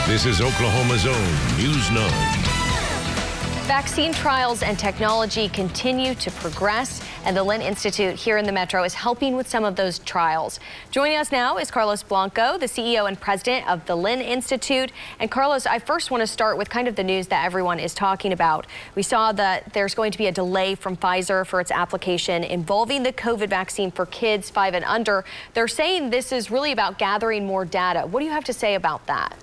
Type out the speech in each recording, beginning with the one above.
This is Oklahoma's own News 9. Vaccine trials and technology continue to progress, and the Lynn Institute here in the Metro is helping with some of those trials. Joining us now is Carlos Blanco, the CEO and president of the Lynn Institute. And Carlos, I first want to start with kind of the news that everyone is talking about. We saw that there's going to be a delay from Pfizer for its application involving the COVID vaccine for kids 5 and under. They're saying this is really about gathering more data. What do you have to say about that?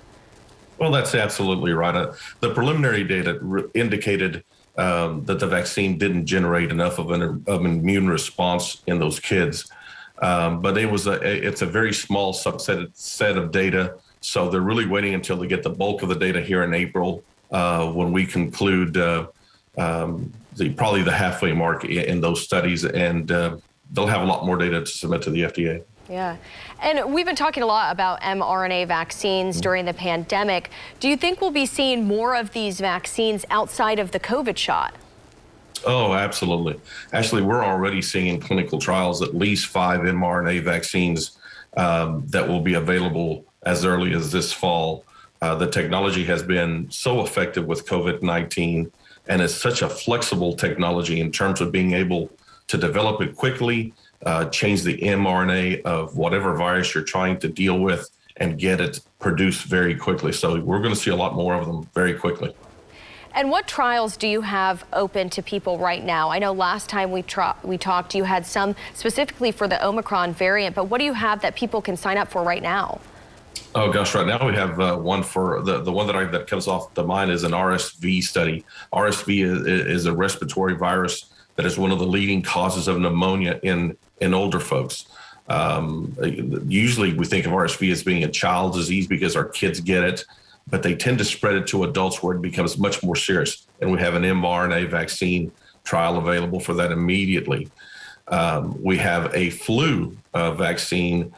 Well, that's absolutely right. The preliminary data indicated that the vaccine didn't generate enough of an immune response in those kids. But it's a very small subset of data. So they're really waiting until they get the bulk of the data here in April when we conclude probably the halfway mark in those studies. And they'll have a lot more data to submit to the FDA. Yeah. And we've been talking a lot about mRNA vaccines during the pandemic. Do you think we'll be seeing more of these vaccines outside of the COVID shot? Oh, absolutely. Actually, we're already seeing in clinical trials at least 5 mRNA vaccines that will be available as early as this fall. The technology has been so effective with COVID-19, and it's such a flexible technology in terms of being able to develop it quickly, change the mRNA of whatever virus you're trying to deal with, and get it produced very quickly. So we're going to see a lot more of them very quickly. And what trials do you have open to people right now? I know last time we talked, you had some specifically for the Omicron variant, but what do you have that people can sign up for right now? Oh gosh, right now we have one for the one that comes off the mind is an RSV study. RSV is a respiratory virus that is one of the leading causes of pneumonia in older folks. Usually we think of RSV as being a child disease because our kids get it, but they tend to spread it to adults where it becomes much more serious. And we have an mRNA vaccine trial available for that immediately. We have a flu vaccine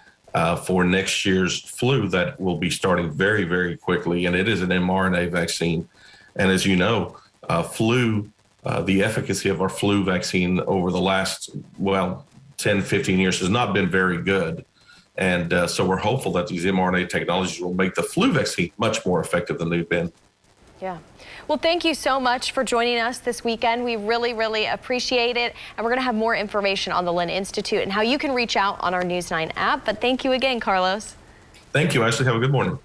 for next year's flu that will be starting very, very quickly. And it is an mRNA vaccine. And as you know, the efficacy of our flu vaccine over the last, 10, 15 years has not been very good. And so we're hopeful that these mRNA technologies will make the flu vaccine much more effective than they've been. Yeah. Well, thank you so much for joining us this weekend. We really, really appreciate it. And we're going to have more information on the Lynn Institute and how you can reach out on our News 9 app. But thank you again, Carlos. Thank you, Ashley. Have a good morning.